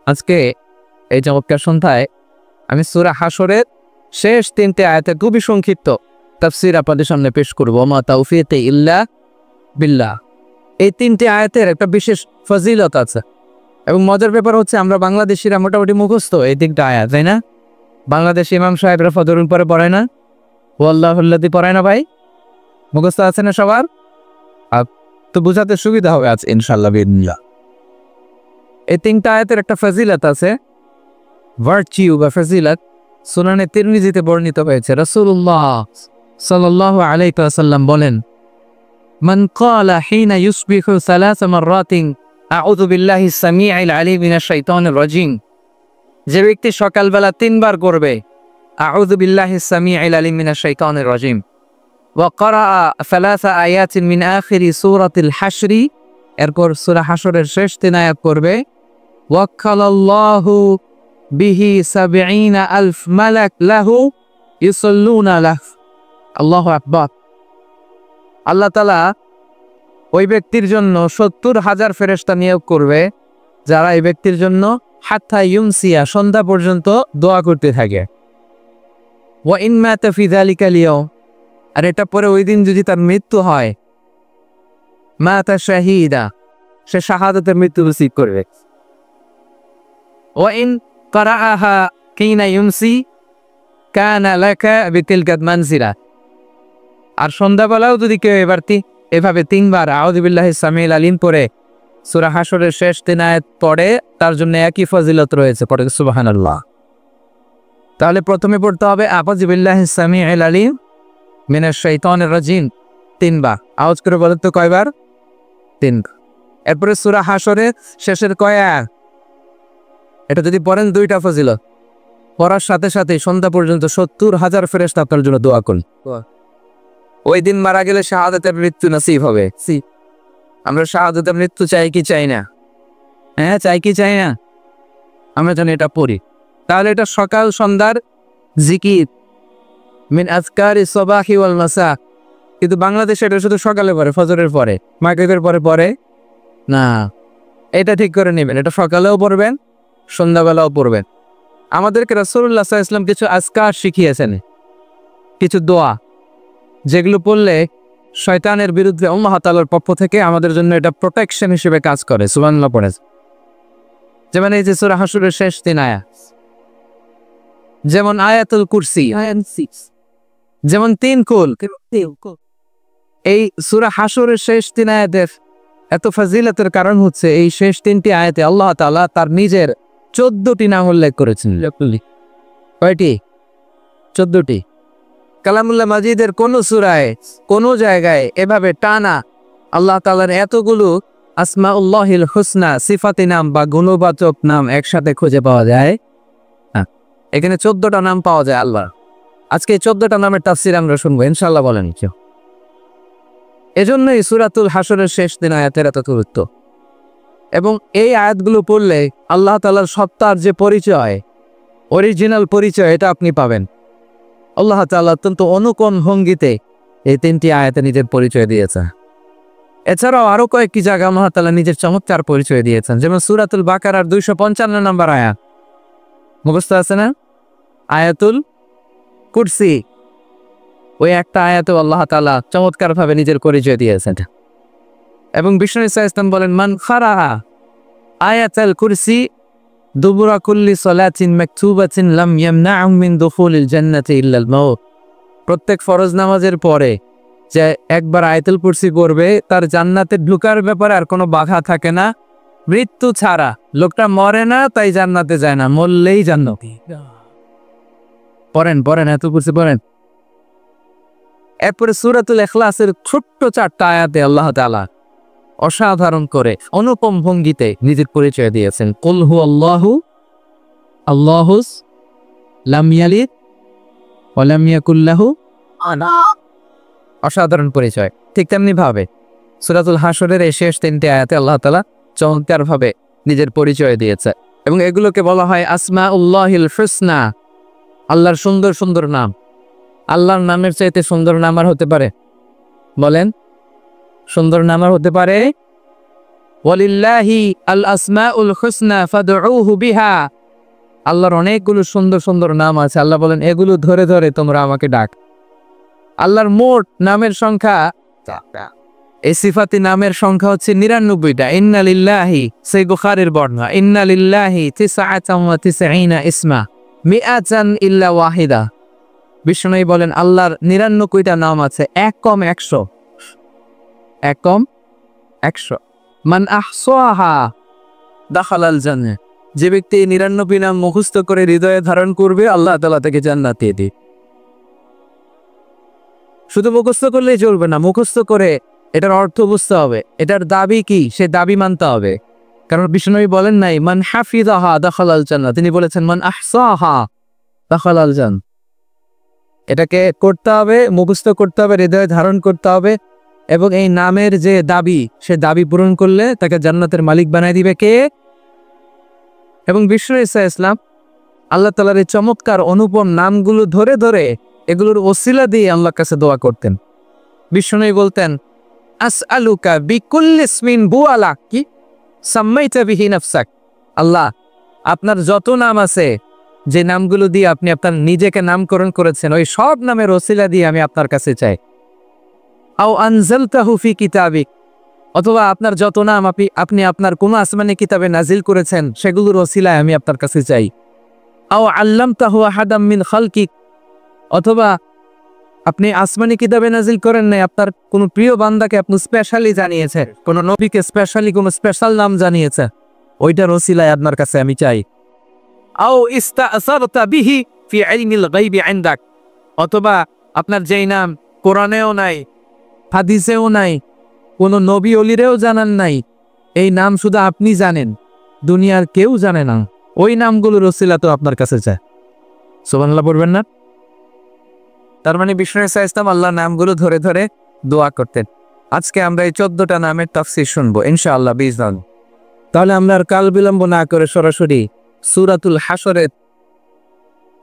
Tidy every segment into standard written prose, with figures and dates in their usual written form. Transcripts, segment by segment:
আজকে এই চমৎকার সন্ধ্যায় আমি সূরা হাশরের শেষ 3টে আয়াতের খুবই সংক্ষিপ্ত তাফসীর আপনাদের সামনে পেশ করব। মা তাওফীকি ইল্লা বিল্লাহ। এই 3টে আয়াতের একটা বিশেষ ফজিলত আছে এবং মজার ব্যাপার হচ্ছে আমরা বাংলাদেশিরা মোটামুটি মুখস্থ এই 3টা আয়াত, তাই না? বাংলাদেশি ইমাম সাহেবরা ফজরের পরে পড়ায় না, ওয়াল্লাহুল্লাযী পড়ায় না ভাই? মুখস্থ আছে না সবার? তো বোঝাতে সুবিধা হবে আজ ইনশাআল্লাহ বিল্লাহ। এই 3টা আয়াতের একটা ফজিলত আছে, ভার্চিউ বা ফজিলত সুনানে তিরমিজিতে বর্ণিত হয়েছে। রাসূলুল্লাহ সাল্লাল্লাহু আলাইহি ওয়াসাল্লাম বলেন, মান ক্বালা হিনা ইউসবিহু সালাসা মাররাতিন আউযু বিল্লাহি সামিউল আলিম মিনাশ শাইতানির রাজিম, যে ব্যক্তি সকালবেলা 3 বার করবে আউযু বিল্লাহি সামিউল আলিম মিনাশ শাইতানির রাজিম ওয়া ক্বারা সালাসা আয়াতিন মিন আখিরি সূরাতিল হাশরি, এরপর সূরা হাশরের শেষ 3 আয়াত করবে, ওয়াক্কালাল্লাহু বিহি ৭০,০০০ মালাক লাহু ইউসাল্লুনা লাহু। আল্লাহু আকবার। আল্লাহ তাআলা ওই ব্যক্তির জন্য ৭০,০০০ ফেরেশতা নিয়োগ করবে যারা এই ব্যক্তির জন্য হাত্তা ইউমসিয়া সন্ধ্যা পর্যন্ত দোয়া করতে থাকে। ওয়া ইন মাতা ফি যালিকাল ইয়াউম, আর এটা পরে ওই দিন যদি তার মৃত্যু হয়, মাতা শাহীদা, সে শাহাদাতের মৃত্যু নসিব করবে। ওয়া ইন ক্বারাআহা কিনা ইউমসি কানা লাকা বিতিলকা মানজিলা, আর সন্ধ্যাবেলাও যদি কেউ এভাবে 3 বার আউযু বিল্লাহি সামিউল আলিম পড়ে সূরা হাশরের শেষ 3 আয়াত পড়ে, তার জন্য একই ফজিলত রয়েছে। পড়ে সুবহানাল্লাহ। তাহলে প্রথমে পড়তে হবে আউযু বিল্লাহি সামিউল আলিম মিনাশ শাইতানির রাজিম 3 বার। আওয়াজ করে বলেন তো কয়বার? 3 বার। এরপরে সূরা হাশরের শেষের কয় আয়াত, এটা যদি পড়েন 2টা ফজিলত। পড়ার সাথে সাথে সন্ধ্যা পর্যন্ত ৭০,০০০ ফেরেশতা আপনার জন্য দোয়া করুন। ওই দিন মারা গেলে শাহাদাতের মৃত্যু নসিব হবে। আমরা শাহাদাতের মৃত্যু চাই কি চাই না? হ্যাঁ, চাই কি চাই না? আমরা জানি এটা পড়ি। তাহলে এটা সকাল সন্ধ্যার জিকির মিন আযকারি সাবাহি ওয়াল মাসা। কিন্তু বাংলাদেশে এটা শুধু সকালে পড়ে, ফজরের পরে, মাগরিবের পরে পড়ে না। এটা ঠিক করে নেবেন, এটা সকালেও পড়বেন, সন্ধ্যাবেলাও পড়বেন। আমাদেরকে রাসূলুল্লাহ সাল্লাল্লাহু আলাইহি ওয়াসাল্লাম কিছু আজকার শিখিয়েছেন, কিছু দোয়া, যেগুলো পড়লে শয়তানের বিরুদ্ধে আল্লাহ তাআলার পক্ষ থেকে আমাদের জন্য এটা প্রোটেকশন হিসেবে কাজ করে। সুবহানাল্লাহ পড়ে। যেমন এই যে সূরা হাশরের শেষ 3 আয়াত, যেমন আয়াতুল কুরসি, যেমন 3 কুল। এই সূরা হাশরের শেষ 3 আয়াতের এত ফজিলতের কারণ হচ্ছে এই শেষ 3টি আয়াতে আল্লাহ তাআলা তার নিজের 14টি নাম উল্লেখ করেছেন। কয়টি? 14টি। কালামুল্লাহ মাজিদের কোন সূরায় কোন জায়গায় এভাবে টানা আল্লাহ তাআলার এতগুলো আসমাউল্লাহিল হুসনা সিফাতি নাম বা গুণবাচক নাম একসাথে খুঁজে পাওয়া যায়? এখানে 14টা নাম পাওয়া যায় আল্লাহ। আজকে এই 14টা নামের তাফসীর আমরা শুনবো ইনশাআল্লাহ। বলেন কেউ? এজন্যই সূরাতুল হাশরের শেষ 3 আয়াতের এত গুরুত্ব। এবং এই আয়াতগুলো পড়লে আল্লাহ তাআলার সত্তার যে পরিচয়, অরিজিনাল পরিচয়, এটা আপনি পাবেন। আল্লাহ তাআলা অত্যন্ত অনুকূল ভঙ্গিতে এই 3টি আয়াতে নিজের পরিচয় দিয়েছে। এছাড়াও আরো কয়েকটি জায়গায় আল্লাহ তাআলা নিজের চমৎকার পরিচয় দিয়েছেন। যেমন সূরাতুল বাকারার 255 নম্বর আয়াত মুখস্থ আছে না? আয়াতুল কুরসি, ওই একটা আয়াতে আল্লাহ তাআলা চমৎকার ভাবে নিজের পরিচয় দিয়েছেন। এবং বিষ্ণু ঈসা ইসলাম বলেন, মান খারাহা আয়াতুল কুরসি দুবুরা কুল্লি সালাতিন মাকতুবাতিন লাম ইয়ামনাহু মিন দুখুলিল জান্নাতি ইল্লাল মাউত। প্রত্যেক ফরজ নামাজের পরে যে একবার আয়াতুল কুরসি পড়বে, তার জান্নাতে ঢোকার ব্যাপারে আর কোনো বাধা থাকে না, মৃত্যু ছাড়া। লোকটা মরে না তাই জান্নাতে যায় না, মরলেই জান্নাতি। পড়েন আয়াতুল কুরসি পড়েন। এরপরে সূরাতুল ইখলাসের ছোট্ট 4টা আয়াতে আল্লাহ তাআলা অসাধারণ করে অনুপম ভঙ্গিতে নিজের পরিচয় দিয়েছেন। কুল হুয়াল্লাহু আল্লাহুস লাম ইয়ালিদ ওয়া লাম ইয়াকুল লাহু আনা। অসাধারণ পরিচয়। ঠিক তেমনি ভাবে সূরাতুল হাশরের এই শেষ 3টে আয়াতে আল্লাহ তাআলা চমৎকার ভাবে নিজের পরিচয় দিয়েছে এবং এগুলোকে বলা হয় আসমাউল্লাহিল হুসনা, আল্লাহর সুন্দর সুন্দর নাম। আল্লাহর নামের চাইতে সুন্দর নাম আর হতে পারে? বলেন, সুন্দর নাম আর হতে পারে? ওয়ালিল্লাহি আল আসমাউল হুসনা ফাদউহু বিহা। আল্লাহর অনেকগুলো সুন্দর সুন্দর নাম আছে, আল্লাহ বলেন এগুলো ধরে ধরে তোমরা আমাকে ডাক। আল্লাহর মোট নামের সংখ্যা, এই সিফাতি নামের সংখ্যা হচ্ছে ৯৯টা। ইন্না লিল্লাহি, সেই বুখারীর বর্ণনা, ইন্না লিল্লাহি তিসআতান ওয়া তিসঈনা ইসমা মিআতান ইল্লা ওয়াহিদা। বিষ্ণু বলেন আল্লাহর ৯৯টা নাম আছে, এক কম ১০০, এক কম ১০০। মান আহসাহা দাখালাল জান্নাহ। যে ব্যক্তি ৯৯ নাম মুখস্থ করে হৃদয়ে ধারণ করবে, আল্লাহ তাআলা তাকে জান্নাত দিয়ে দিবে। শুধু মুখস্থ করলেই চলবে না, মুখস্থ করে এটার অর্থ বুঝতে হবে, এটার দাবি কি সে দাবি মানতে হবে। কারণ বিষ্ণু বলেন নাই মান হাফিজাহা দাখালাল জান্নাহ, তিনি বলেছেন মান আহসাহা দাখালাল জান্নাহ। এটাকে করতে হবে, মুখস্থ করতে হবে, হৃদয়ে ধারণ করতে হবে, এবং এই নামের যে দাবি, সে দাবি পূরণ করলে তাকে জান্নাতের মালিক বানায় দিবে কে? এবং বিষ্ণু ঈসা ইসলাম আল্লাহ তাআলার এই চমৎকার অনুপম নামগুলো ধরে ধরে এগুলোর ওসিলা দিয়ে আল্লাহর কাছে দোয়া করতেন। বিষ্ণু বলতেন আসআলুকা বিকুল্লি ইসমিন হুয়া লাক কি সাম্মাইতা বিহি নাফসাক। আল্লাহ, আপনার যত নাম আছে, যে নামগুলো দিয়ে আপনি আপনার নিজেকে নামকরণ করেছেন, ওই সব নামের ওসিলা দিয়ে আমি আপনার কাছে চাই। আও আনজালতাহু ফি কিতাবিক, অথবা আপনার যত নাম আপনি আপনার কোনো আসমানি কিতাবে নাজিল করেছেন, সেগুলোর ওসিলায় আমি আপনার কাছে চাই। আও আল্লামতাহু আহাদাম মিন খালকিক, অথবা আপনি আসমানি কিতাবে নাজিল করেন নাই, আপনার কোনো প্রিয় বান্দাকে আপনি স্পেশালি জানিয়েছেন, কোনো নবীকে স্পেশালি কোনো স্পেশাল নাম জানিয়েছে, ওইটার ওসিলায় আপনার কাছে আমি চাই। আও ইস্তাসারতা বিহি ফি ইলমিল গায়বি ইনদাক, অথবা আপনার যেই নাম কোরআনেও নাই, হাদিসেও নাই, কোনো নবী ওলিরেও জানান নাই, এই নাম শুধু আপনি জানেন, দুনিয়ার কেউ জানে না, ওই নামগুলোর ওসিলা তো আপনার কাছে চায়। সুবহানাল্লাহ পড়বেন না? তার মানে বিষ্ণু ঈসা ইসলাম আল্লাহর নামগুলো ধরে ধরে দোয়া করতেন। আজকে আমরা এই 14টা নামের তাফসীর শুনবো ইনশাআল্লাহ বিইজনিল্লাহ। তাহলে আমরা আর কাল বিলম্ব না করে সরাসরি সূরাতুল হাশরের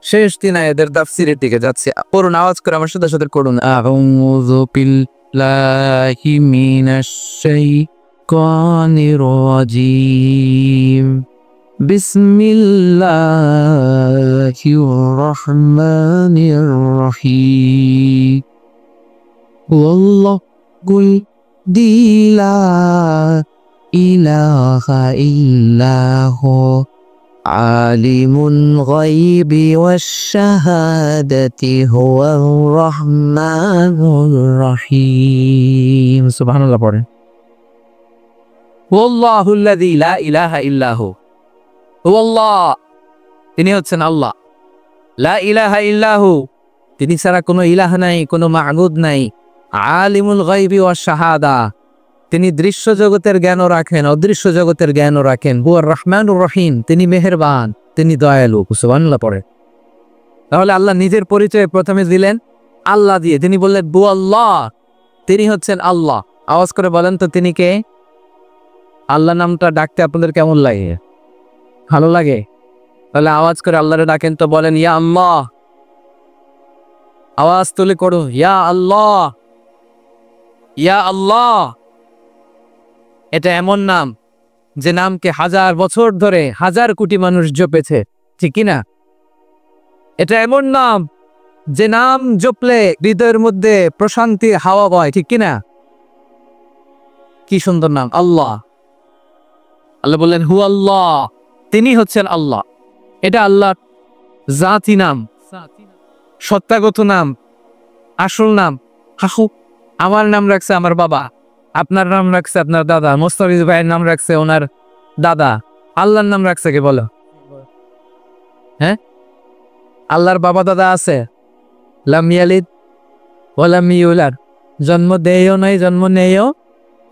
শেষ 3 আয়াতের তাফসীরের দিকে যাচ্ছি। পড়ুন, আওয়াজ করে আমার সাথে সাথে করুন। আউযু বিল্লাহি মিনাশ শাইতানির রাজীম। বিসমিল্লাহির রহমানির রহিম। ওয়াল্লাহুল লা ইলাহা ইল্লাহু আলিমুল গায়বি ওয়াশ শাহাদাতি হুয়ার রহমানুর রহিম। সুবহানাল্লাহ পড়েন। ওয়াল্লাহুল্লাযী লা ইলাহা ইল্লাহু, ওয়াল্লাহ, তিনি হচ্ছেন আল্লাহ। লা ইলাহা ইল্লাহু, তিনি ছাড়া কোনো ইলাহ নাই, কোনো মা'বুদ নাই। আলিমুল গায়বি ওয়াশ শাহাদা, তিনি দৃশ্য জগতের জ্ঞানও রাখেন, অদৃশ্য জগতের জ্ঞানও রাখেন। হুয়ার রহমানুর রহিম, তিনি মেহেরবান, তিনি দয়ালু। সুবহানাল্লাহ পড়ে। তাহলে আল্লাহ নিজের পরিচয় প্রথমে দিলেন আল্লাহ দিয়ে, তিনি বললেন বু আল্লাহ, তিনি হচ্ছেন আল্লাহ। আওয়াজ করে বলেন তো তিনি কে? আল্লাহ নামটা ডাকতে আপনাদের কেমন লাগে? ভালো লাগে? তাহলে আওয়াজ করে আল্লাহরে ডাকেন তো, বলেন ইয়া আল্লাহ। আওয়াজ তুলে করো, ইয়া আল্লাহ, ইয়া আল্লাহ। এটা এমন নাম যে নামকে 1000 বছর ধরে 1000 কোটি মানুষ জপেছে, ঠিক কিনা? এটা এমন নাম যে নাম জপলে হৃদয়ের মধ্যে প্রশান্তির হাওয়া বয়, ঠিক কিনা? কি সুন্দর নাম আল্লাহ। আল্লাহ বললেন হু আল্লাহ, তিনি হচ্ছেন আল্লাহ। এটা আল্লাহর জাতি নাম, সত্তাগত নাম, আসল নাম। হাহু, আমার নাম রাখছে আমার বাবা, আপনার নাম রাখছে আপনার দাদা, মোস্তাফিজ ভাইয়ের নাম রাখছে ওনার দাদা। আল্লাহর নাম রাখছে কে বলো? হ্যাঁ, আল্লাহর বাবা দাদা আছে? লাম ইয়ালিদ ওয়া লাম ইউলাদ, জন্ম দেয়ও নাই, জন্ম নেয়ও।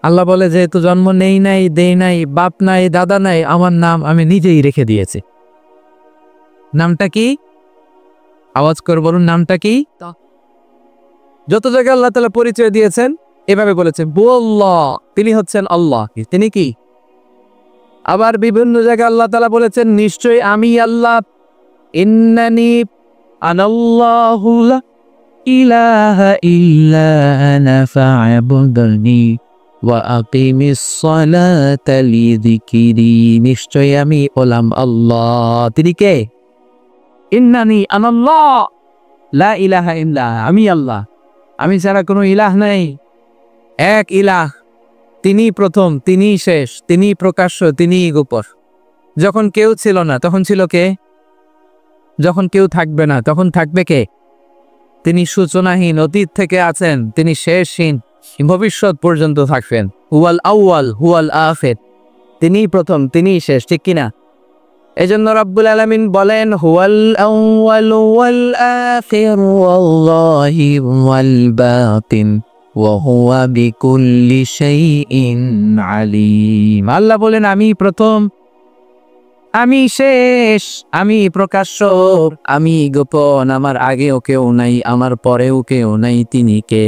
আল্লাহ বলে যেহেতু জন্ম নেই নাই, দেই নাই, বাপ নাই, দাদা নাই, আমার নাম আমি নিজেই রেখে দিয়েছি। নামটা কি? আওয়াজ করে বলুন, নামটা কি? যত জায়গায় আল্লাহ তাআলা পরিচয় দিয়েছেন এভাবে বলেছেন বু আল্লাহ, তিনি হচ্ছেন আল্লাহ। তিনি কি? আবার বিভিন্ন জায়গায় আল্লাহ তাআলা বলেছেন নিশ্চয়ই আমি আল্লাহ, ইন্নানি আনাল্লাহু লা ইলাহা ইল্লা আনা ফা'বুদনি ওয়া আকিমিস সালাতা লিযিকরি, নিশ্চয় আমি হলাম আল্লাহ। তিনি কে? ইন্নানি আনাল্লাহ লা ইলাহা ইল্লা, আমি আল্লাহ, আমি ছাড়া কোনো ইলাহ নাই। এক ইলাহ, তিনি প্রথম, তিনি শেষ, তিনি প্রকাশ্য, তিনি গোপর। যখন কেউ ছিল না তখন ছিল কে? যখন কেউ থাকবে না তখন থাকবে কে? তিনি সূচনাহীন, অতীত থেকে আছেন, তিনি শেষহীন, ভবিষ্যৎ পর্যন্ত থাকবেন। হুয়াল আউয়াল হুয়াল আখির, তিনি প্রথম, তিনি শেষ, ঠিক কিনা? এজন্য রব্বুল আলামিন বলেন হুয়াল আউয়াল ওয়াল আখির ওয়াল যাহির ওয়াল বাতিন ওয়া হুয়া বিকুল্লি শাইইন আলিম। আল্লাহ বলেন আমি প্রথম, আমি শেষ, আমি প্রকাশ্য, আমি গোপন, আমার আগেও কেউ নাই, আমার পরেও কেউ নাই। তিনি কে?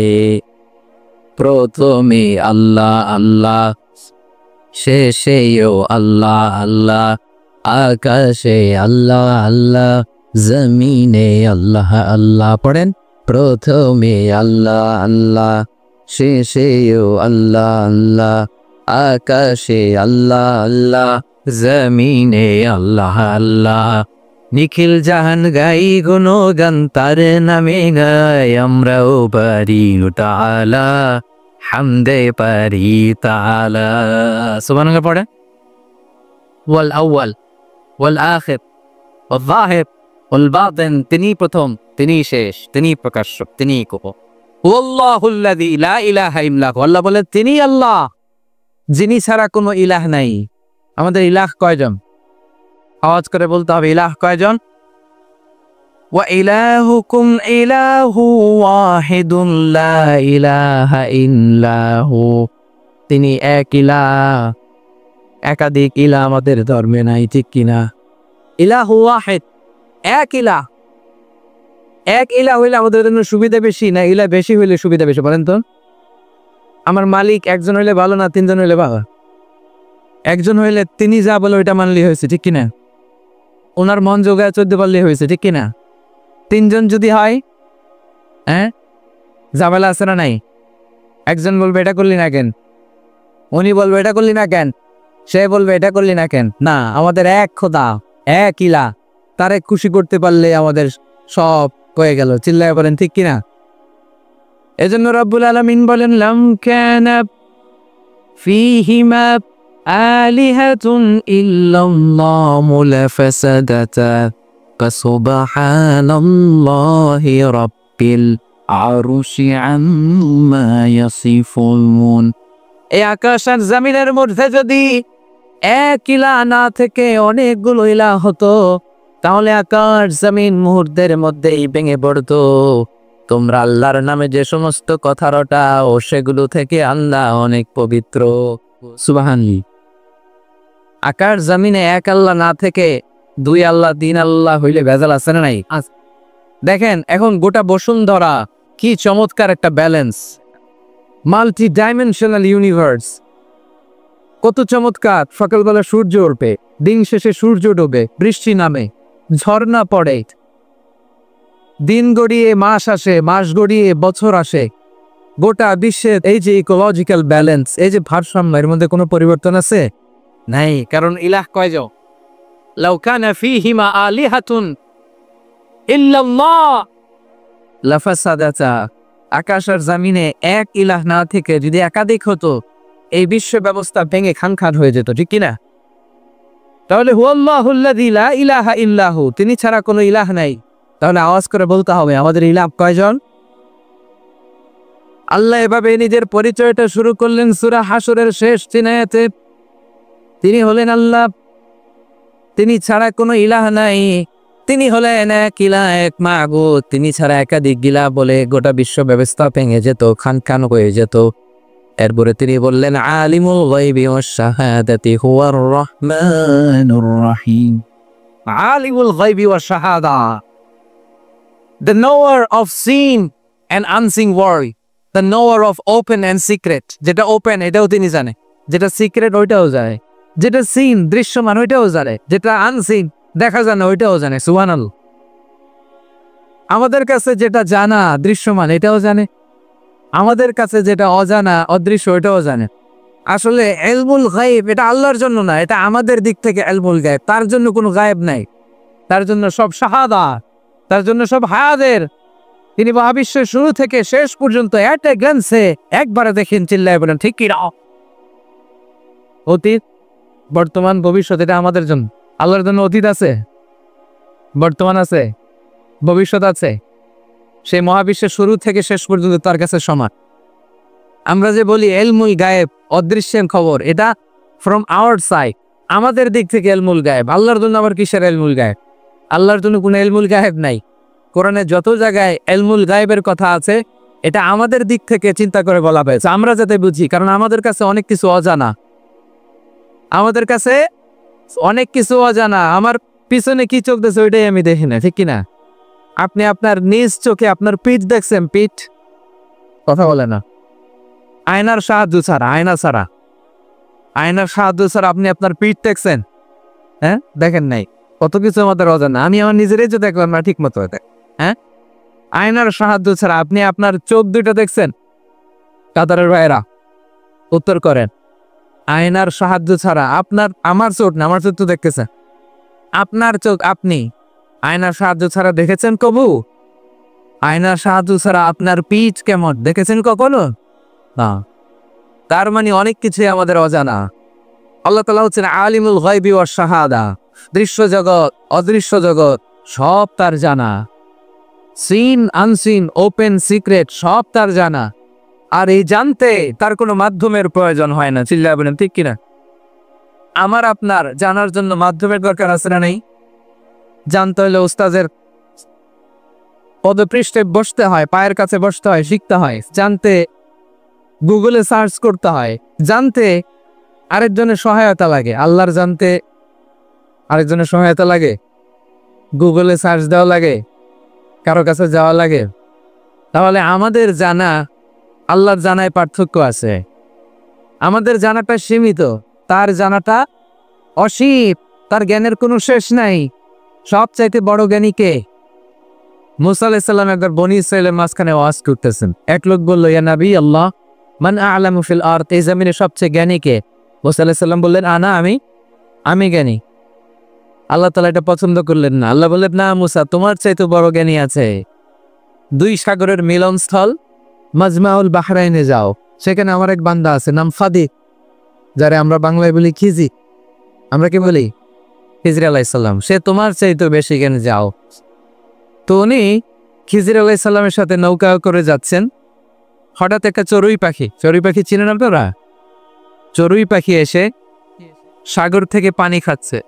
প্রথমে আল্লাহ আল্লাহ, শেষেও আল্লাহ আল্লাহ, আকাশে আল্লাহ আল্লাহ, জমিনে আল্লাহ আল্লাহ। পড়েন, প্রথমে আল্লাহ আল্লাহ, শেষেও আল্লাহ আল্লাহ, আকাশে আল্লাহ আল্লাহ, জমিনে আল্লাহ আল্লাহ। নিখিল জাহান গাই গুণগান তার নামে গাই, আমরাও পারি তাআলা, হামদে পারি তাআলা। সুবহানাল্লাহ পড়ে। ওয়াল আউয়াল ওয়াল আখির ওয়াল যাহির ওয়াল বাতিন, তিনি প্রথম, তিনি শেষ, তিনি প্রকাশ্য, তিনি গোপন। ওয়াল্লাহুল্লাযী লা ইলাহা ইল্লাহু, আল্লাহ বলেন তিনি আল্লাহ, যিনি ছাড়া কোনো ইলাহ নাই। আমাদের ইলাহ কয়জন? আওয়াজ করে বলতে হবে, ইলাহ কয়জন? ওয়া ইলাহুকুম ইলাহু ওয়াহিদুন লা ইলাহা ইল্লাহু, তিনি এক ইলাহ, একাধিক ইলাহ আমাদের ধর্মে নাই, ঠিক কিনা? ইলাহু ওয়াহিদ, এক ইলাহ। এক ইলাহ হইলে আমাদের জন্য সুবিধা বেশি না ইলাহ বেশি হইলে সুবিধা বেশি? বলেন তো। আমার মালিক একজন হইলে ভালো না তিনজন হইলে ভালো? একজন হইলে তিনি যা বলে ওইটা মানলেই হয়েছে, ঠিক কিনা? ওনার মন যোগায় চলতে পারলেই হয়েছে, ঠিক কিনা? তিনজন যদি হয়, হ্যাঁ, ঝামেলা আছে না নাই? একজন বলবে এটা করলি না কেন, উনি বলবে এটা করলি না কেন, সে বলবে এটা করলি না কেন। না, আমাদের এক খোদা, এক ইলাহ, তারে খুশি করতে পারলে আমাদের সব হয়ে গেল। চিল্লায় বলেন ঠিক কিনা? এজন্য রব্বুল আলামিন বলেন লাম কানা ফীহিমা আলিহাতুন ইল্লাল্লাহু লাফাসাদাতা ফাসুবহানাল্লাহি রাব্বিল আরশি আম্মা ইয়াসিফুন। এই আকাশ আর জমিনের মধ্যে যদি এক ইলাহ না থেকে অনেকগুলো ইলাহ হতো, তাহলে আকাশ জমিন মুহূর্তের মধ্যেই ভেঙে পড়তো। তোমরা আল্লাহর নামে যে সমস্ত কথা রটাও, সেগুলো থেকে আল্লাহ অনেক পবিত্র। সুবহানাল্লাহ। আকাশ জমিনে এক আল্লাহ না থেকে দুই আল্লাহ, তিন আল্লাহ হইলে ভেজাল আছে না নাই? দেখেন এখন গোটা বসুন্ধরা কি চমৎকার একটা ব্যালেন্স, মাল্টি ডাইমেনশনাল ইউনিভার্স, কত চমৎকার। সকালবেলা সূর্য ওঠে, দিন শেষে সূর্য ডোবে, বৃষ্টি নামে, ঝর্ণা পড়ে, দিন গড়িয়ে মাস আসে, মাস গড়িয়ে বছর আসে। গোটা বিশ্বের এই যে ইকোলজিক্যাল ব্যালেন্স, এই যে ভারসাম্য, এর মধ্যে কোনো পরিবর্তন আছে? নাই। কারণ ইলাহ কয়জন? লাউ কানা ফীহিমা আলিহাতুন ইল্লাল্লাহ লাফাসাদাতা। আকাশ আর জমিনে এক ইলাহ না থেকে যদি একাধিক হতো, এই বিশ্ব ব্যবস্থা ভেঙে খানখান হয়ে যেত, ঠিক কিনা? তাহলে হুয়াল্লাহুল্লাযী লা ইলাহা ইল্লাহু, তিনি ছাড়া কোনো ইলাহ নাই। তাহলে আওয়াজ করে বলতে হবে আমাদের ইলাহ কয়জন? আল্লাহ এভাবে নিজের পরিচয়টা শুরু করলেন সূরা হাশরের শেষ 3 আয়াতে। তিনি হলেন আল্লাহ, তিনি ছাড়া কোনো ইলাহ নাই, তিনি হলেন এক ইলাহ, এক মাবুদ। তিনি ছাড়া একাধিক ইলাহ বলে গোটা বিশ্ব ব্যবস্থা ভেঙে যেত, খানখান হয়ে যেত। এরপরে তিনি বললেন আলিমুল গায়বি ওয়াশ শাহাদাতি হুয়ার রহমানুর রহিম। আলিমুল গায়বি ওয়াশ শাহাদা, the knower of seen and unseen world, the knower of open and secret। যেটা ওপেন এটাও তিনি জানে, যেটা সিক্রেট ওইটাও জানে, যেটা সিন দৃশ্যমান ওইটাও জানে, যেটা আনসিন দেখা জানা ওইটাও জানে। সুবহানাল্লাহ। আমাদের কাছে যেটা জানা দৃশ্যমান এটাও জানে, আমাদের কাছে যেটা অজানা অদৃশ্য ওইটাও জানে। আসলে ইলমুল গায়ব এটা আল্লাহর জন্য না, এটা আমাদের দিক থেকে ইলমুল গায়ব। তার জন্য কোনো গায়েব নাই, তার জন্য সব শাহাদা, তার জন্য সব হায়াদের। তিনি মহাবিশ্বের শুরু থেকে শেষ পর্যন্ত এট এ গ্ল্যান্সে একবারে দেখেন, চিল্লায় বলেন ঠিক কি না? অতীত, বর্তমান, ভবিষ্যৎ এটা আমাদের জন্য। আল্লাহর জন্য অতীত আছে, বর্তমান আছে, ভবিষ্যৎ আছে। সেই মহাবিশ্বের শুরু থেকে শেষ পর্যন্ত তার কাছে সমান। আমরা যে বলি ইলমুল গায়েব, অদৃশ্যের খবর, এটা ফ্রম আওয়ার সাইড, আমাদের দিক থেকে ইলমুল গায়েব। আল্লাহর জন্য আবার কিসের ইলমুল গায়েব? আল্লাহর জন্য কোনো ইলমুল গায়েব নাই। কোরআনে যত জায়গায় ইলমুল গায়েবের কথা আছে, এটা আমাদের দিক থেকে চিন্তা করে বলা হয়েছে, আমরা যাতে বুঝি। কারণ আমাদের কাছে অনেক কিছু অজানা, আমাদের কাছে অনেক কিছু অজানা। আমার পিছনে কি চলতেছে ওইটাই আমি দেখি না, ঠিক কিনা? আপনি আপনার নিজ চোখে আপনার পিঠ দেখছেন? পিঠ কথা বলে না। আয়নার সাহায্য ছাড়া, আয়নার সাহায্য ছাড়া আপনি আপনার পিঠ দেখছেন? হ্যাঁ, দেখেন নাই। কত কিছু আমাদের অজানা, আমি আমার নিজেরই যে দেখলাম না ঠিক মতো। হ্যাঁ, আয়নার সাহায্য ছাড়া আপনি আপনার চোখ দুইটা দেখছেন? কাতারের ভাইয়েরা উত্তর করেন। আয়নার সাহায্য ছাড়া আমার চোখ না, আমার চোখ তো দেখতেছেন, আপনার চোখ আপনি আয়নার সাহায্য ছাড়া দেখেছেন কবু? আয়নার সাহায্য ছাড়া আপনার পিঠ কেমন দেখেছেন কখনো? না। তার মানে অনেক কিছুই আমাদের অজানা। আল্লাহ তাআলা হচ্ছেন আলিমুল গায়বি ওয়াশ শাহাদা, দৃশ্য জগৎ, অদৃশ্য জগৎ সব তার জানা। সিন, আনসিন, ওপেন, সিক্রেট সব তার জানা। আর এই জানতে তার কোনো মাধ্যমের প্রয়োজন হয় না, চিল্লায় বলেন ঠিক কিনা? আমার আপনার জানার জন্য মাধ্যমের দরকার আছে না নেই? জানতে হলে উস্তাদের পদপৃষ্ঠে বসতে হয়, পায়ের কাছে বসতে হয়, শিখতে হয়। জানতে গুগলে সার্চ করতে হয়। জানতে আরেকজনের সহায়তা লাগে। আল্লাহর জানতে আরেকজনের সহায়তা লাগে, গুগলে সার্চ দেওয়া লাগে, কারো কাছে যাওয়া লাগে। তাহলে আমাদের জানা আল্লাহর জানায় পার্থক্য আছে। আমাদের জানাটা সীমিত, তার জানাটা অসীম। তার জ্ঞানের কোনো শেষ নাই। সবচাইতে বড় জ্ঞানী কে? মুসা আলাইহিস সালাম একবার বনী ইসরাইলের মাঝখানে ওয়াজ করতেছেন। এক লোক বলল, ইয়া নবী আল্লাহ, মান আ'লামু ফিল আরদ, এই জমিনে সবচেয়ে জ্ঞানী কে? মুসা আলাইহিস সালাম বললেন, আমি জ্ঞানী। আল্লাহ তাআলা এটা পছন্দ করলেন না। আল্লাহ বললেন, না মুসা, তোমার চাইতে বড় জ্ঞানী আছে। দুই সাগরের মিলনস্থল মাজমাউল বাহরাইনে যাও, সেখানে আমার এক বান্দা আছে, নাম ফাদিক, যারে আমরা বাংলায় বলি খিজি। আমরা কি বলি? খিজির আলাইহিস সালাম। সে তোমার চাইতে বেশি জ্ঞানী, যাও। তো উনি খিজির আলাইহিস সালামের সাথে নৌকা করে যাচ্ছেন। হঠাৎ একটা চড়ুই পাখি চিনেন আপনারা? চড়ুই পাখি এসে সাগর থেকে পানি খাচ্ছে।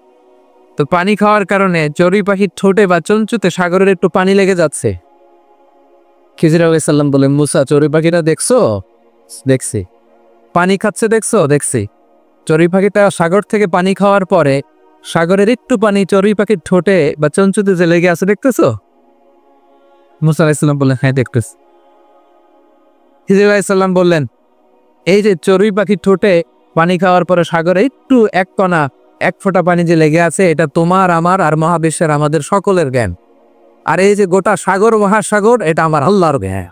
তো পানি খাওয়ার কারণে চড়ুই পাখির ঠোঁটে বা চঞ্চুতে সাগরের একটু পানি লেগে যাচ্ছে। খিজির আলাইহিস সালাম বলেন, মুসা, চড়ুই পাখিটা দেখছো? দেখছি। পানি খাচ্ছে দেখছো? দেখছি। চড়ুই পাখিটা সাগর থেকে পানি খাওয়ার পরে সাগরের একটু পানি চড়ুই পাখির ঠোঁটে বা চঞ্চুতে যে লেগে আছে, দেখতেছো? মুসা আলাইহিস সালাম বললেন, হ্যাঁ দেখতেছি। খিজির আলাইহিস সালাম বললেন, এই যে চড়ুই পাখির ঠোঁটে পানি খাওয়ার পরে সাগরে একটু এক কণা, এক ফোঁটা পানি যে লেগে আছে, এটা তোমার, আমার আর মহাবিশ্বের আমাদের সকলের জ্ঞান। আর এই যে গোটা সাগর, মহাসাগর, এটা আমার আল্লাহর জ্ঞান।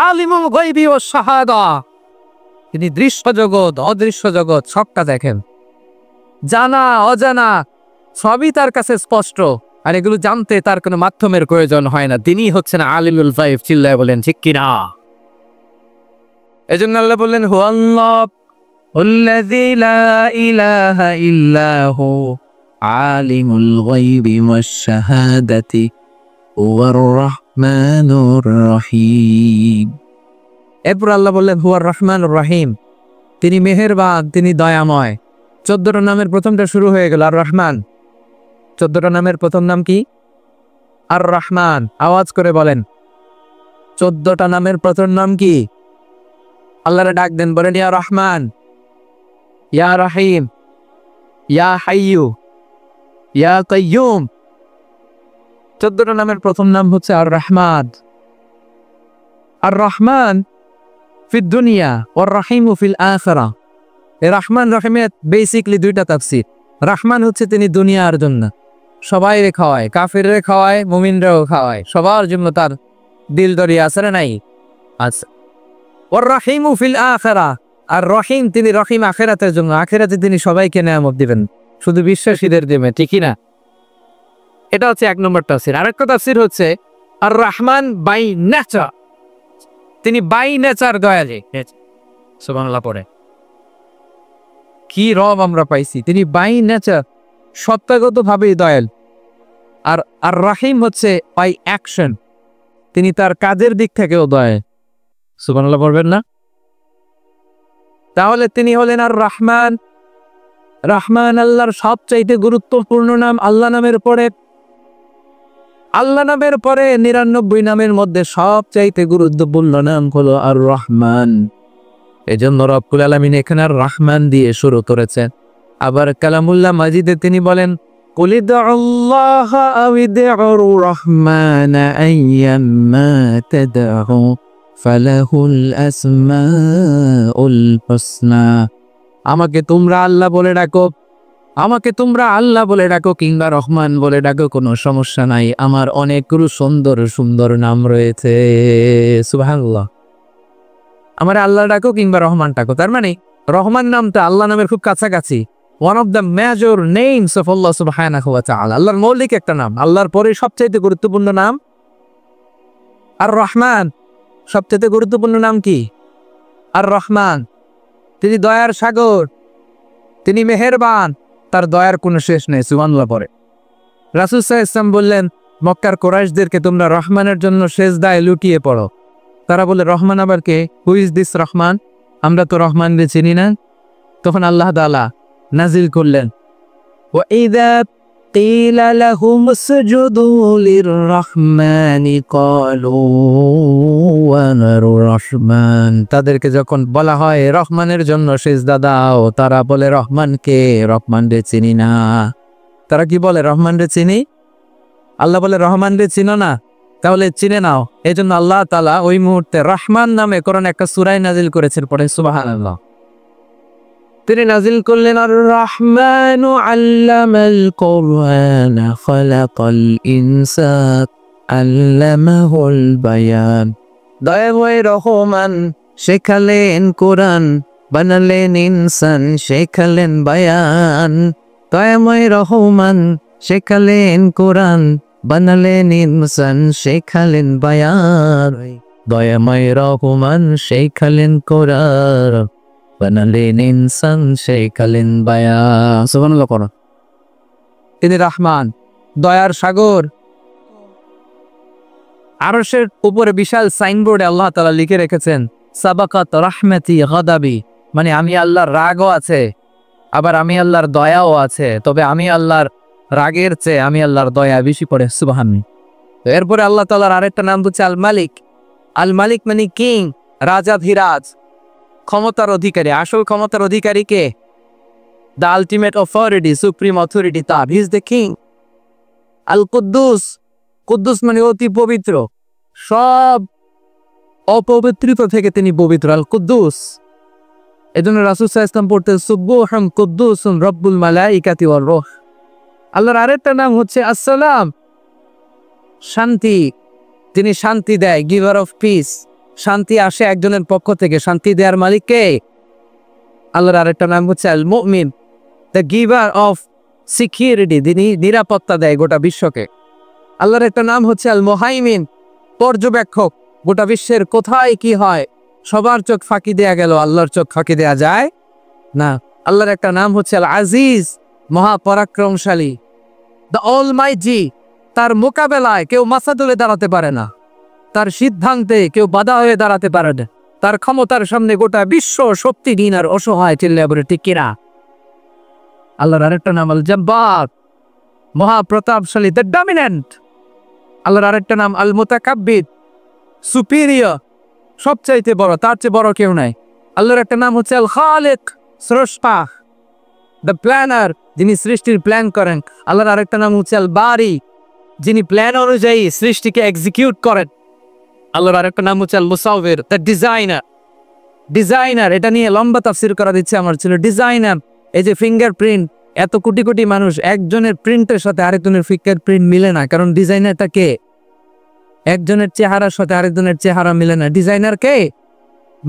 আলিমুল গায়বি ওয়াশ শাহাদা, তিনি দৃশ্য জগৎ, অদৃশ্য জগৎ সবটা দেখেন। জানা অজানা সবই তার কাছে স্পষ্ট। আর এগুলো জানতে তার কোনো মাধ্যমের প্রয়োজন হয় না। তিনি হচ্ছেন আলিমুল গায়ব, চিল্লায় বলেন ঠিক কিনা? এজন্য আল্লাহ বললেন, হুয়াল্লাযী লা ইলাহা ইল্লা হু আলিমুল গায়বি ওয়াশ শাহাদাতি হুয়ার রহমানুর রহিম। এরপর আল্লাহ বললেন, হুয়ার রহমানুর রহিম, তিনি মেহেরবান, তিনি দয়াময়। 14টা নামের প্রথমটা শুরু হয়ে গেল আর রহমান। 14টা নামের প্রথম নাম কি? আর রহমান। আওয়াজ করে বলেন, 14টা নামের প্রথম নাম কি? আল্লাহরে ডাক দেন, বলেন, ইয়া রহমান, ইয়া রহিম, ইয়া হাইয়ু, ইয়া কাইয়ুম। 14টা নামের প্রথম নাম হচ্ছে আর রহমান। আর রহমান ফিদ দুনিয়া ওয়ার রহিমু ফিল আখিরাহ। এই রহমান রহিমের বেসিকলি দুইটা তাফসীর। রহমান হচ্ছে তিনি দুনিয়ার জন্য, সবাই রে খাওয়ায়, কাফিররে খাওয়ায়, মুমিনরাও খাওয়ায়, সবার জন্য তার দিল দরিয়া আছে না নাই? আচ্ছা। ওয়ার রহিমু ফিল আখিরাহ, আর রহিম, তিনি রহিম আখেরাতের জন্য, আখেরাতে তিনি সবাইকে নেয়ামত দিবেন, শুধু বিশ্বাসীদের দেবে, ঠিকই না? এটা হচ্ছে এক নম্বর তাফসীর। আরেকটা তাফসীর হচ্ছে আর রহমান বাই নেচার, তিনি বাই নেচার দয়ালু। সুবহানাল্লাহ পড়ে কি রব আমরা পাইছি, তিনি বাই নেচার সত্তাগত ভাবে দয়াল। আর আর রাহিম হচ্ছে বাই অ্যাকশন, তিনি তার কাজের দিক থেকেও দয়াল। সুবহানাল্লাহ পড়বেন না? তাহলে তিনি হলেন আর রহমান। রহমান আল্লাহর সবচাইতে গুরুত্বপূর্ণ নাম। আল্লাহ নামের পরে 99 নামের মধ্যে সবচাইতে গুরুত্বপূর্ণ নাম হলো আর রহমান। এজন্য রব্বুল আলামিন এখানে আর রহমান দিয়ে শুরু করেছেন। আবার কালামুল্লাহ মাজিদে তিনি বলেন কুলিদুল্লাহ আউইদুর রহমান আইয়াম্মা তাদউ ফালাহুল আসমাউল হুসনা। আমাকে তোমরা আল্লাহ বলে ডাকো, আমাকে তোমরা আল্লাহ বলে ডাকো কিংবা রহমান বলে ডাকো, কোনো সমস্যা নাই, আমার অনেকগুলো সুন্দর সুন্দর নাম রয়েছে। সুবহানাল্লাহ। আমার আল্লাহ ডাকো কিংবা রহমান ডাকো, তার মানে রহমান নামটা আল্লাহ নামের খুব কাছাকাছি। One of the major names of Allah সুবহানাহু ওয়া তাআলা, আল্লাহর মৌলিক একটা নাম। আল্লাহর পরে সবচাইতে গুরুত্বপূর্ণ নাম আর রহমান। সবচাইতে গুরুত্বপূর্ণ নাম কি? আর রহমান। তিনি দয়ার সাগর, তিনি মেহেরবান, তার দয়ার কোনো শেষ নেই। সুবহানাল্লাহ পরে রাসূল সাল্লাল্লাহু আলাইহি ওয়াসাল্লাম বললেন মক্কার কুরাইশদেরকে তোমরা রহমানের জন্য সেজদায় লুটিয়ে পড়ো। তারা বলে রহমান আবার কে? Who is this Rahman? আমরা তো রহমানকে চিনি না। তখন আল্লাহ তাআলা নাজিল করলেন ওয়া ইযা কিলা লাহুম উসজুদু লিররহমানি ক্বালু ওয়া নারু রহমান। তাদেরকে যখন বলা হয় রহমানের জন্য সিজদা দাও, তারা বলে রহমানকে? রহমানকে চিনি না। তারা কি বলে? রহমানকে চিনি। আল্লাহ বলে রহমানকে চিনো না, তাহলে চিনে নাও। এই জন্য আল্লাহ তাআলা ওই মুহূর্তে রহমান নামে কোরআন একটা সূরা নাজিল করেছেন। পড়ে সুবহানাল্লাহ। তিনি নাজিল করলেন আর রহমানু আল্লামাল কুরআন খালাকাল ইনসান আল্লামাহুল বায়ান। দয়াময় রহমান শেখালেন কোরআন, বানালেন ইনসান, শেখালেন বায়ান। দয়াময় রহমান শেখালেন কোরআন, বানালেন ইনসান, শেখালেন বায়ান। দয়াময় রহমান শেখালেন কোরআন, বানালেন ইনসান, শেখালেন বায়ান। সুবহানাল্লাহ করো। তিনি রহমান, দয়ার সাগর। আরশের উপরে বিশাল সাইনবোর্ডে আল্লাহ তাআলা লিখে রেখেছেন সাবাকাত রাহমাতি গাদাবি, মানে আমি আল্লাহর রাগও আছে, আবার আমি আল্লাহর দয়াও আছে। তবে আমি আল্লাহর রাগের চেয়ে আমি আল্লাহর দয়া বেশি পড়ে। সুবহানাল্লাহ। এরপরে আল্লাহ তাআলার আরেকটা নাম হচ্ছে আল মালিক। আল মালিক মানে কিং, রাজাধিরাজ, ক্ষমতার অধিকারী। আসল ক্ষমতার অধিকারী কে? The ultimate authority, supreme authority, তার হি ইজ দ্য কিং। আল কুদ্দুস, কুদ্দুস মানে অতি পবিত্র, সব অপবিত্রিত থেকে তিনি পবিত্র। আল কুদ্দুস। এজন্য রাসূল সাল্লাল্লাহু আলাইহি ওয়াসাল্লাম পড়তেন সুবহান কুদ্দুসুন রব্বুল মালাইকাতি ওয়ার রূহ। আল্লাহর আরেকটা নাম হচ্ছে আসসালাম, শান্তি। তিনি শান্তি দেয়, গিভার অফ পিস। শান্তি আসে একজনের পক্ষ থেকে। শান্তি দেওয়ার মালিক কে? আল্লাহর আরেকটা নাম হচ্ছে আল মুমিন, দ্য গিভার অফ সিকিউরিটি। তিনি নিরাপত্তা দেয় গোটা বিশ্বকে। আল্লাহর একটা নাম হচ্ছে আল মুহাইমিন, পর্যবেক্ষক। গোটা বিশ্বের কোথায় কি হয় সবার চোখ ফাঁকি দেয়া গেল, আল্লাহর চোখ ফাঁকি দেয়া যায় না। আল্লাহর একটা নাম হচ্ছে আল আজিজ, মহাপরাক্রমশালী, দ্য অলমাইটি। তার মোকাবেলায় কেউ মাথা তুলে দাঁড়াতে পারে না, তার সিদ্ধান্তে কেউ বাধা হয়ে দাঁড়াতে পারে না। তার ক্ষমতার সামনে গোটা বিশ্ব শক্তিহীন আর অসহায়, চিল্লায়ে বলে ঠিক কিনা? আল্লাহর আরেকটা নাম আল জব্বার, মহাপ্রতাপশালী, দ্য ডমিনেন্ট। আল্লাহর আরেকটা নাম আল মুতাকাব্বির, সুপিরিয়র, সবচাইতে বড়, তার চেয়ে বড় কেউ নাই। আল্লাহর একটা নাম হচ্ছে আল খালিক, স্রষ্টা, দ্য প্ল্যানার, যিনি সৃষ্টির প্ল্যান করেন। আল্লাহর আরেকটা নাম হচ্ছে আল বারি, যিনি প্ল্যান অনুযায়ী সৃষ্টিকে এক্সিকিউট করেন। আল্লাহর আরেকটা নাম হচ্ছে আল মুসাউবির, দ্য ডিজাইনার। ডিজাইনার, এটা নিয়ে লম্বা তাফসীর করা দিচ্ছে আমার ছিল। ডিজাইনার, এই যে ফিঙ্গারপ্রিন্ট, এত কোটি কোটি মানুষ, একজনের প্রিন্টের সাথে আরেকজনের ফিঙ্গারপ্রিন্ট মিলে না, কারণ ডিজাইনারটা কে? একজনের চেহারার সাথে আরেকজনের চেহারা মিলে না। ডিজাইনার কে?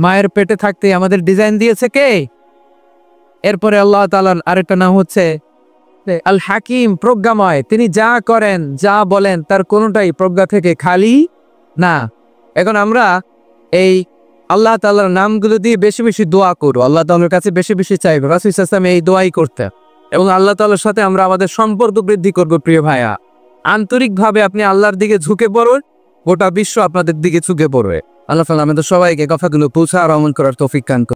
মায়ের পেটে থাকতে আমাদের ডিজাইন দিয়েছে কে? এরপরে আল্লাহ তাআলার আরেকটা নাম হচ্ছে আল হাকিম, প্রজ্ঞাময়। তিনি যা করেন যা বলেন তার কোনোটাই প্রজ্ঞা থেকে খালি না। এখন আমরা এই আল্লাহ তাআলার নামগুলো দিয়ে বেশি বেশি দোয়া করব, আল্লাহ তাআলার কাছে বেশি বেশি চাইবো। রাসূল সাল্লাল্লাহু আলাইহি ওয়াসাল্লাম এই দোয়াই করতেন এবং আল্লাহ তাআলার সাথে আমরা আমাদের সম্পর্ক বৃদ্ধি করব। প্রিয় ভাইয়া, আন্তরিকভাবে আপনি আল্লাহর দিকে ঝুঁকে পড়ুন, গোটা বিশ্ব আপনাদের দিকে ঝুঁকে পড়বে। আল্লাহ তাআলা আমাদের সবাইকে কথাগুলো পৌঁছা আর আমল করার তৌফিক দান করুন।